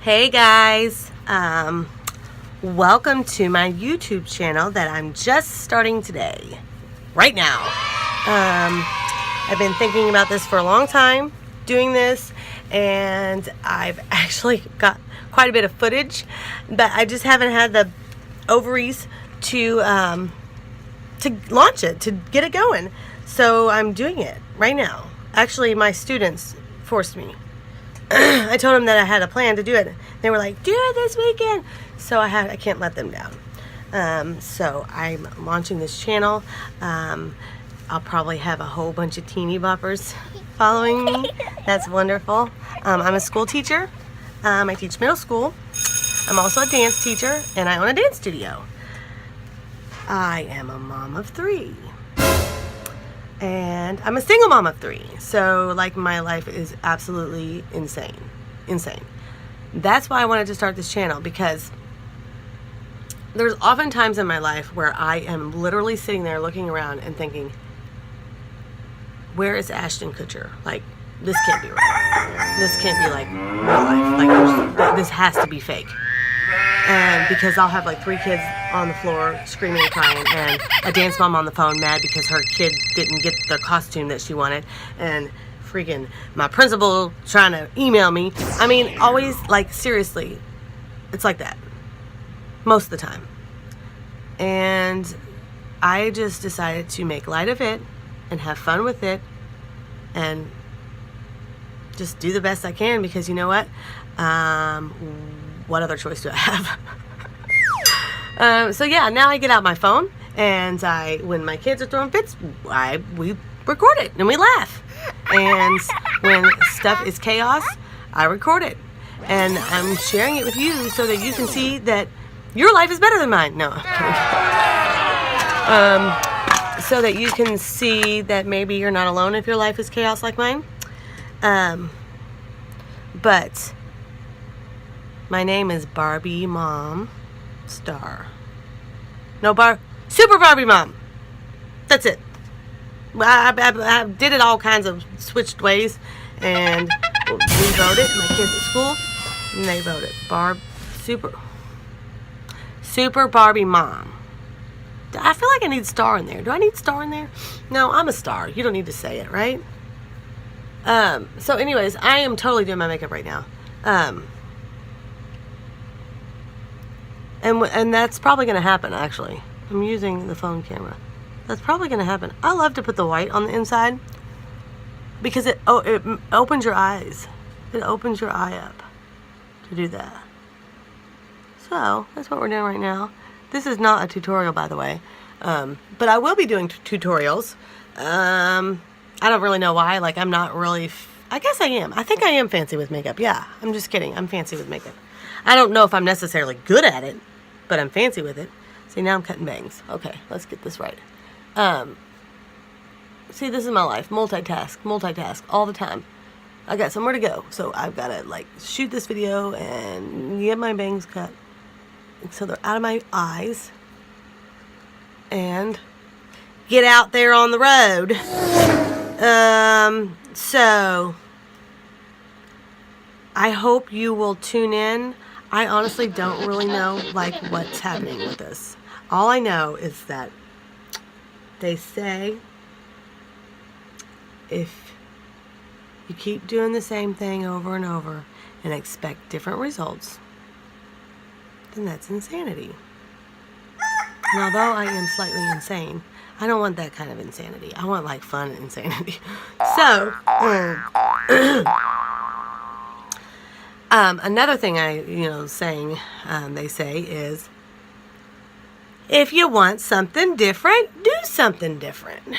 Hey guys, welcome to my YouTube channel that I'm just starting today, right now. I've been thinking about this for a long time, doing this, and I've actually got quite a bit of footage, but I just haven't had the ovaries to launch it, to get it going. So I'm doing it right now. Actually, my students forced me. I told them that I had a plan to do it. They were like, do it this weekend. So I can't let them down. So I'm launching this channel. I'll probably have a whole bunch of teeny boppers following me. That's wonderful. I'm a school teacher. I teach middle school. I'm also a dance teacher, and I own a dance studio. I am a mom of 3. And I'm a single mom of 3. So, like, my life is absolutely insane. That's why I wanted to start this channel, because there's often times in my life where I am literally sitting there looking around and thinking, where is Ashton Kutcher? Like, this can't be right. This can't be like real life. Like, this has to be fake. And because I'll have like 3 kids on the floor screaming and crying, and a dance mom on the phone mad because her kid didn't get the costume that she wanted, and freaking my principal trying to email me. I mean, always, like, seriously, it's like that most of the time. And I just decided to make light of it and have fun with it and just do the best I can, because you know what? What other choice do I have? So yeah, now I get out my phone, and when my kids are throwing fits, we record it and we laugh. And when stuff is chaos, I record it, and I'm sharing it with you so that you can see that your life is better than mine. No, I'm kidding. So that you can see that maybe you're not alone if your life is chaos like mine. But my name is Barbie Mom Star. No, Super Barbie Mom. That's it. I did it all kinds of switched ways, and we wrote it. My kids at school, and they wrote it. Super Barbie Mom. I feel like I need star in there. Do I need star in there? No, I'm a star. You don't need to say it, right? So anyways, I am totally doing my makeup right now. And that's probably going to happen, actually. I'm using the phone camera. That's probably going to happen. I love to put the white on the inside because it opens your eyes. It opens your eye up to do that. So that's what we're doing right now. This is not a tutorial, by the way. But I will be doing tutorials. I don't really know why. Like, I'm not really... I guess I am. I think I am fancy with makeup. Yeah, I'm just kidding. I'm fancy with makeup. I don't know if I'm necessarily good at it, but I'm fancy with it. See, now I'm cutting bangs. Okay, let's get this right. See, this is my life. Multitask all the time. I got somewhere to go, so I've got to, like, shoot this video and get my bangs cut so they're out of my eyes and get out there on the road. So I hope you will tune in. I honestly don't really know, like, what's happening with this. All I know is that they say if you keep doing the same thing over and over and expect different results, then that's insanity. And although I am slightly insane, I don't want that kind of insanity. I want, like, fun insanity. So, another thing they say is, if you want something different, do something different.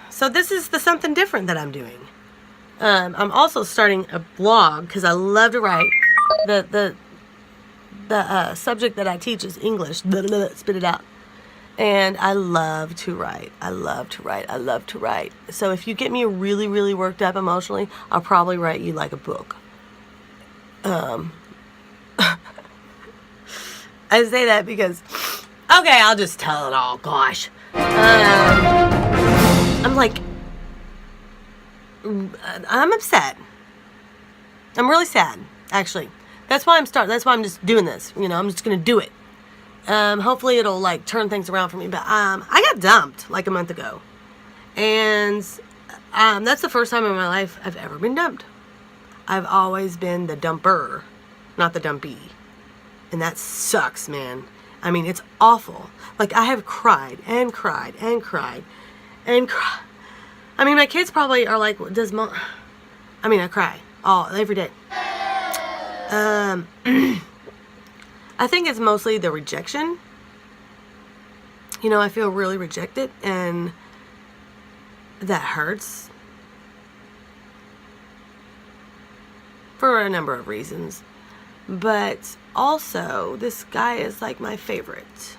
So this is the something different that I'm doing. I'm also starting a blog because I love to write. The subject that I teach is English. Spit it out. And I love to write. I love to write. So if you get me really, really worked up emotionally, I'll probably write you, like, a book. I say that because, okay, I'll just tell it all. Gosh. I'm upset. I'm really sad, actually. That's why I'm just doing this. You know, I'm just gonna do it. Hopefully it'll like turn things around for me. But I got dumped like a month ago, and that's the first time in my life I've ever been dumped. I've always been the dumper, not the dumpy, and that sucks, man. I mean, it's awful. Like, I have cried and cried and cried and cried. I mean, my kids probably are like, does mom... I mean, I cry every day. I think it's mostly the rejection. You know, I feel really rejected, and that hurts for a number of reasons. But also, this guy is like my favorite.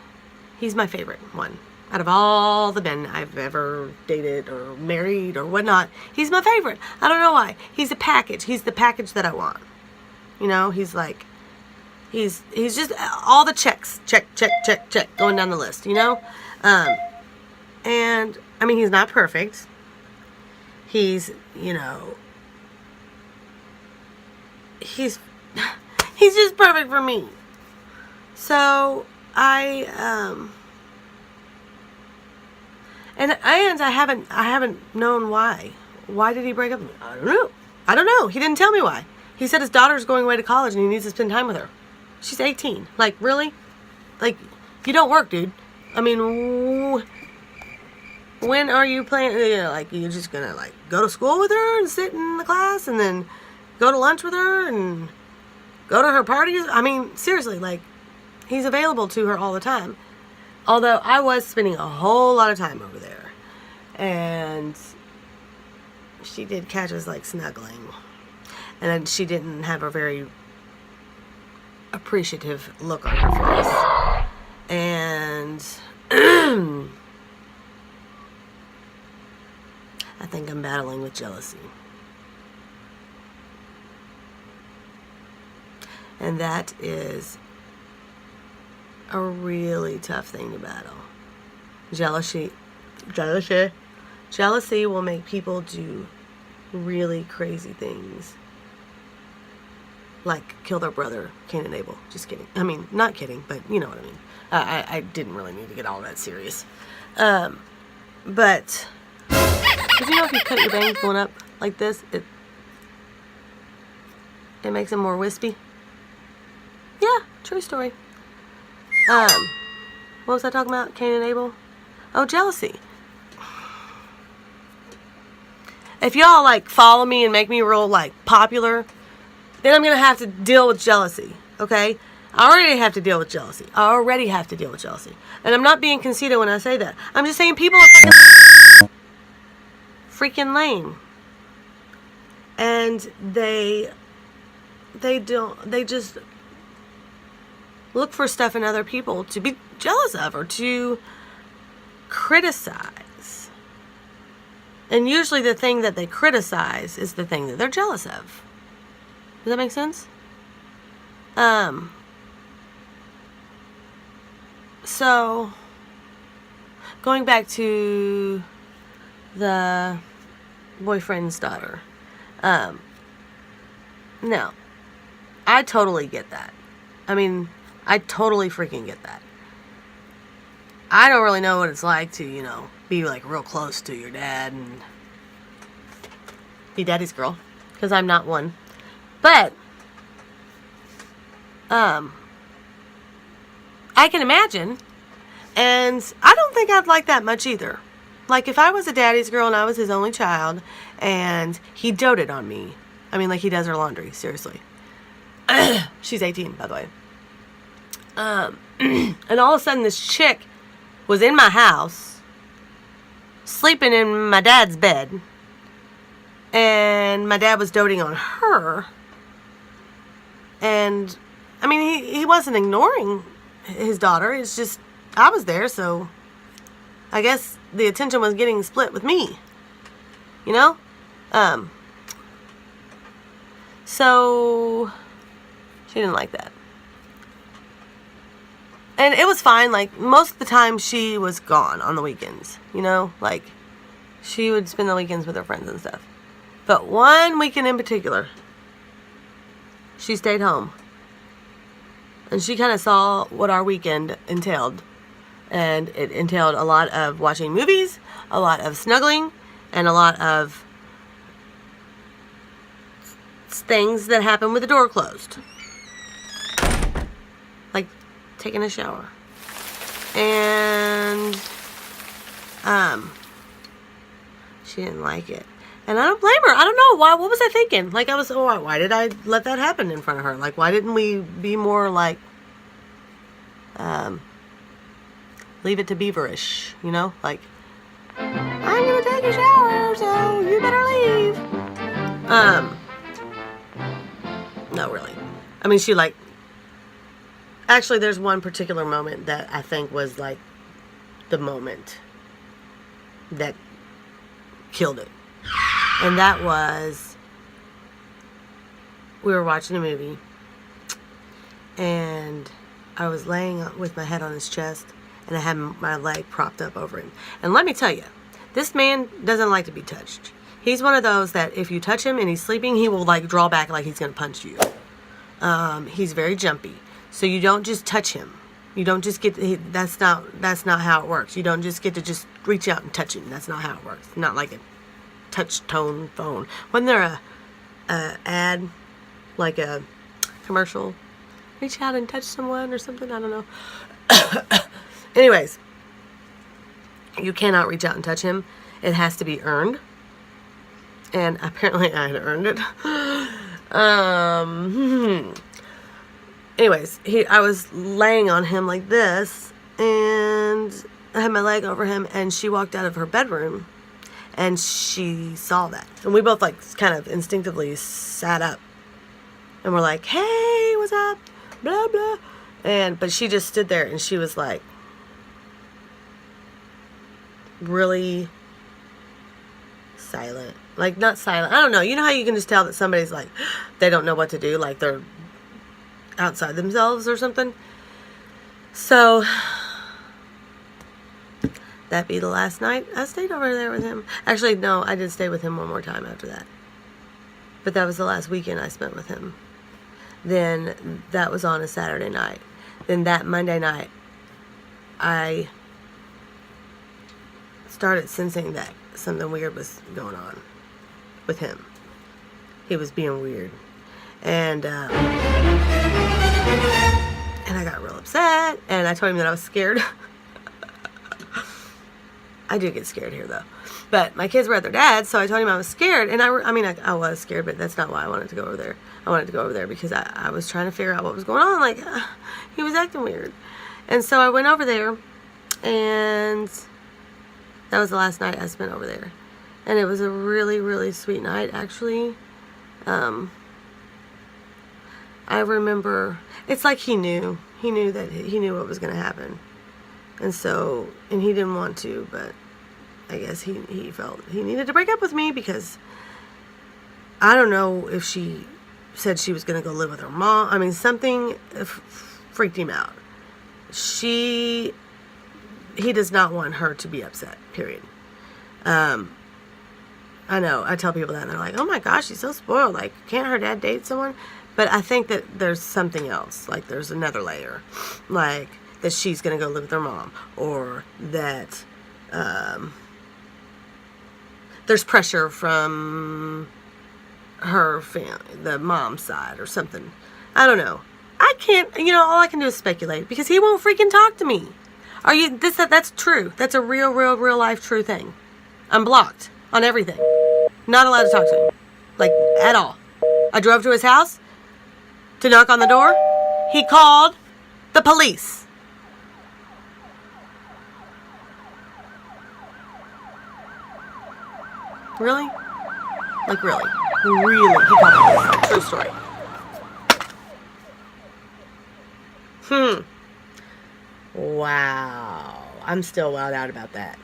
He's my favorite one. Out of all the men I've ever dated or married or whatnot, he's my favorite. I don't know why. He's a package. He's the package that I want. You know, he's like, he's just all the checks. Check, check, check, check. Going down the list, you know? And, I mean, he's not perfect. He's, you know, he's just perfect for me. So, I haven't known why. Why did he break up with me? I don't know. He didn't tell me why. He said his daughter's going away to college and he needs to spend time with her. She's 18. Like, really? Like, you don't work, dude. I mean, when are you planning? You know, like, you're just gonna, like, go to school with her and sit in the class and then go to lunch with her and go to her parties? I mean, seriously, like, he's available to her all the time. Although I was spending a whole lot of time over there. And she did catch us, like, snuggling. And then she didn't have a very appreciative look on her face. And I think I'm battling with jealousy. And that is a really tough thing to battle. Jealousy will make people do really crazy things. Like kill their brother, Cain and Abel. Just kidding. I mean, not kidding, but you know what I mean. I didn't really need to get all that serious. But, did you know if you cut your bangs going up like this, it makes them more wispy? Yeah, true story. What was I talking about? Cain and Abel? Oh, jealousy. If y'all, like, follow me and make me real, like, popular, then I'm going to have to deal with jealousy, okay? I already have to deal with jealousy. And I'm not being conceited when I say that. I'm just saying people are freaking lame. And they just look for stuff in other people to be jealous of or to criticize. And usually the thing that they criticize is the thing that they're jealous of. Does that make sense? So, going back to the boyfriend's daughter. No. I totally get that. I mean, I totally freaking get that. I don't really know what it's like to, you know, be like real close to your dad and be daddy's girl. Because I'm not one. But, I can imagine. And I don't think I'd like that much either. Like, if I was a daddy's girl and I was his only child and he doted on me. I mean, like he does her laundry, seriously. She's 18, by the way. And all of a sudden this chick was in my house, sleeping in my dad's bed. And my dad was doting on her. And, I mean, he wasn't ignoring his daughter. It's just, I was there, so I guess the attention was getting split with me. You know? So, she didn't like that. And it was fine. Like, most of the time she was gone on the weekends. You know? Like, she would spend the weekends with her friends and stuff. But one weekend in particular, she stayed home. And she kind of saw what our weekend entailed. And it entailed a lot of watching movies, a lot of snuggling, and a lot of things that happen with the door closed. Like taking a shower. And she didn't like it. And I don't blame her. I don't know why. What was I thinking? Like, why did I let that happen in front of her? Like, why didn't we be more like, leave it to Beaverish, you know? Like, I'm gonna take a shower, so you better leave. No, really. I mean, she like, actually, there's one particular moment that I think was like the moment that killed it. And that was, we were watching a movie, and I was laying with my head on his chest, and I had my leg propped up over him. And let me tell you, this man doesn't like to be touched. He's one of those that if you touch him and he's sleeping, he will like draw back like he's going to punch you. He's very jumpy. So you don't just touch him. You don't just get, that's not how it works. You don't just get to just reach out and touch him. That's not how it works. Not like a touch tone phone. Wasn't there a ad, like a commercial, reach out and touch someone or something? I don't know. Anyways, you cannot reach out and touch him. It has to be earned. And apparently I had earned it. Anyways, I was laying on him like this, and I had my leg over him, and she walked out of her bedroom, and she saw that. And we both like kind of instinctively sat up, and we're like, hey, what's up? Blah, blah. But she just stood there, and she was like, really silent. Like, not silent. I don't know. You know how you can just tell that somebody's like, they don't know what to do, like they're outside themselves or something? So that be the last night I stayed over there with him. Actually, no, I did stay with him one more time after that. But that was the last weekend I spent with him. Then that was on a Saturday night. Then that Monday night, I started sensing that something weird was going on with him. He was being weird. And I got real upset, and I told him that I was scared. I do get scared here, though. But my kids were at their dad's, so I told him I was scared. And I was scared, but that's not why I wanted to go over there. I wanted to go over there because I was trying to figure out what was going on. Like, he was acting weird. And so I went over there, and that was the last night I spent over there. And it was a really, really sweet night, actually. I remember, it's like he knew what was going to happen. And so, and he didn't want to, but I guess he felt he needed to break up with me because I don't know if she said she was going to go live with her mom. I mean, something freaked him out. He does not want her to be upset, period. I know, I tell people that, and they're like, oh my gosh, she's so spoiled. Like, can't her dad date someone? But I think that there's something else. Like, there's another layer. Like, that she's going to go live with her mom. Or that there's pressure from her family, the mom's side or something. I don't know. I can't, all I can do is speculate because he won't freaking talk to me. That's true. That's a real life true thing. I'm blocked on everything. Not allowed to talk to him. Like, at all. I drove to his house to knock on the door. He called the police. Really? Like, really? Really? He called the police. True story. Wow. I'm still wowed out about that.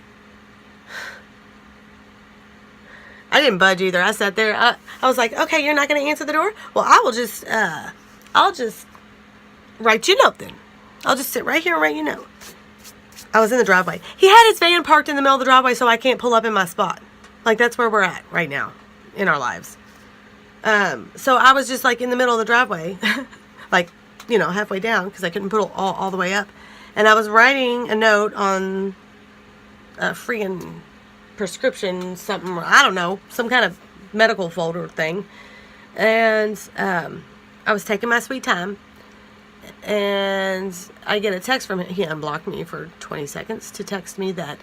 I didn't budge either. I sat there. I was like, okay, you're not going to answer the door? Well, I'll just write you a note then. I'll just sit right here and write you a note. I was in the driveway. He had his van parked in the middle of the driveway so I can't pull up in my spot. Like, that's where we're at right now in our lives. So I was just like in the middle of the driveway, like halfway down because I couldn't put it all the way up. And I was writing a note on a freaking prescription something, I don't know, some kind of medical folder thing. And I was taking my sweet time. And I get a text from him. He unblocked me for 20 seconds to text me that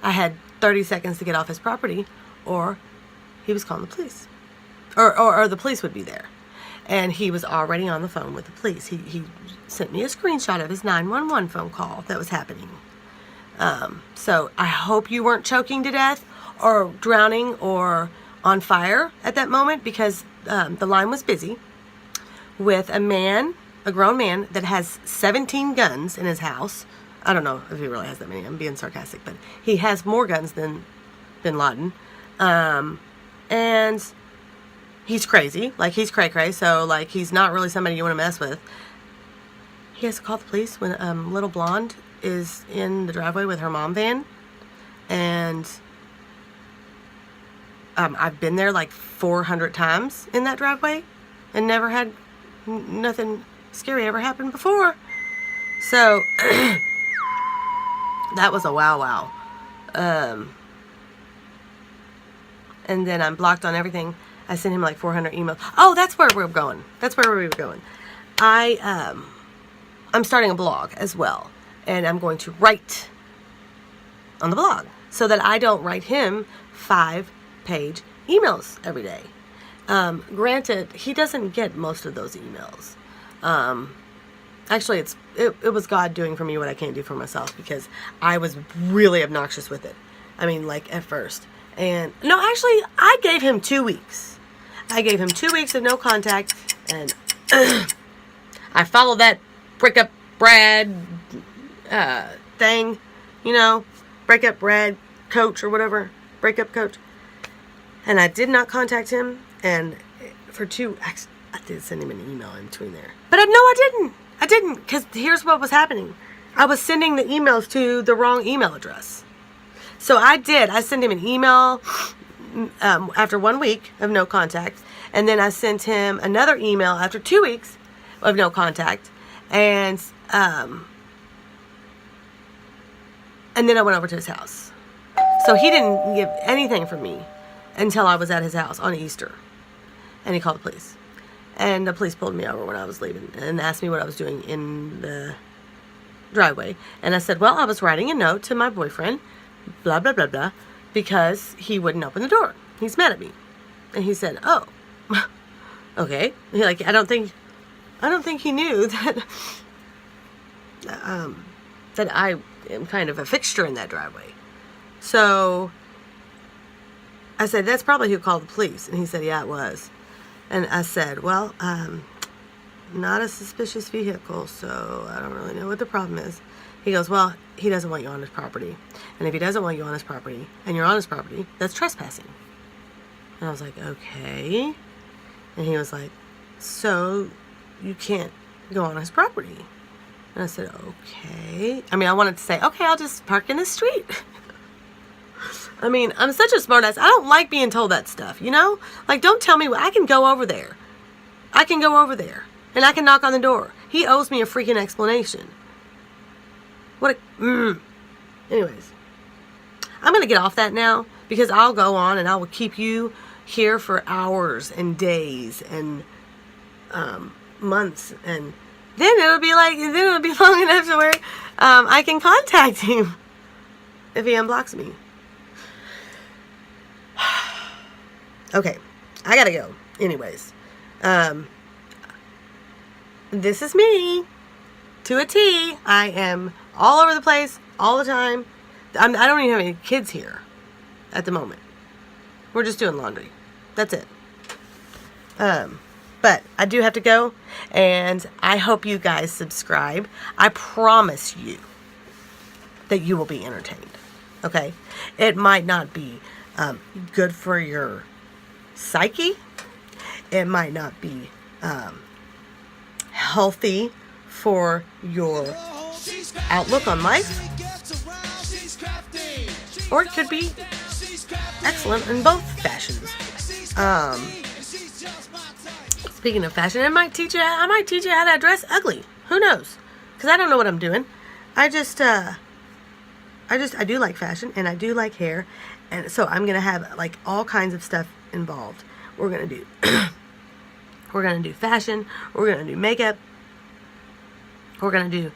I had 30 seconds to get off his property, or he was calling the police. Or the police would be there. And he was already on the phone with the police. He sent me a screenshot of his 911 phone call that was happening. So I hope you weren't choking to death or drowning or on fire at that moment, because the line was busy with a grown man that has 17 guns in his house. I don't know if he really has that many. I'm being sarcastic, but he has more guns than Bin Laden. And he's crazy. Like, he's cray-cray, so, like, he's not really somebody you want to mess with. He has to call the police when little blonde is in the driveway with her mom van. And I've been there like 400 times in that driveway and never had nothing scary ever happened before. So that was a wow. And then I'm blocked on everything. I sent him like 400 emails. Oh, that's where we were going. I'm starting a blog as well, and I'm going to write on the blog so that I don't write him 5-page emails every day. Granted, he doesn't get most of those emails. Actually, it was God doing for me what I can't do for myself, because I was really obnoxious with it. I mean, like, at first. And no, actually, I gave him 2 weeks. I gave him 2 weeks of no contact, and I followed that break up Brad thing, break up Brad coach or whatever, break up coach. And I did not contact him, and I did send him an email in between there. But I didn't, because here's what was happening. I was sending the emails to the wrong email address. So I sent him an email after 1 week of no contact, and then I sent him another email after 2 weeks of no contact, and then I went over to his house. So he didn't get anything from me until I was at his house on Easter, and he called the police. And the police pulled me over when I was leaving and asked me what I was doing in the driveway. And I said, well, I was writing a note to my boyfriend, blah, blah, blah, blah, because he wouldn't open the door. He's mad at me. And he said, oh, okay. I don't think he knew that, that I am kind of a fixture in that driveway. So I said, that's probably who called the police. And he said, yeah, it was. And I said, well, not a suspicious vehicle, so I don't really know what the problem is. He goes, well, he doesn't want you on his property. And if he doesn't want you on his property, and you're on his property, that's trespassing. And I was like, okay. And he was like, so you can't go on his property. And I said, okay. I mean, I wanted to say, okay, I'll just park in the street. I mean, I'm such a smartass. I don't like being told that stuff, Like, don't tell me. I can go over there. And I can knock on the door. He owes me a freaking explanation. Anyways. I'm going to get off that now, because I'll go on and I will keep you here for hours and days and months. And then it'll be long enough to where I can contact him if he unblocks me. Okay, I gotta go. Anyways, this is me to a T. I am all over the place all the time. I don't even have any kids here at the moment. We're just doing laundry. That's it. But I do have to go, and I hope you guys subscribe. I promise you that you will be entertained. Okay? It might not be good for your psyche. It might not be healthy for your outlook on life, or it could be excellent in both fashions. Speaking of fashion, I might teach you how to dress ugly. Who knows? Because I don't know what I'm doing. I do like fashion, and I do like hair, and so I'm gonna have like all kinds of stuff involved. We're gonna do we're gonna do fashion. We're gonna do makeup. We're gonna do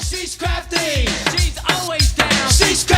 She's crafty. She's always down. She's crafty.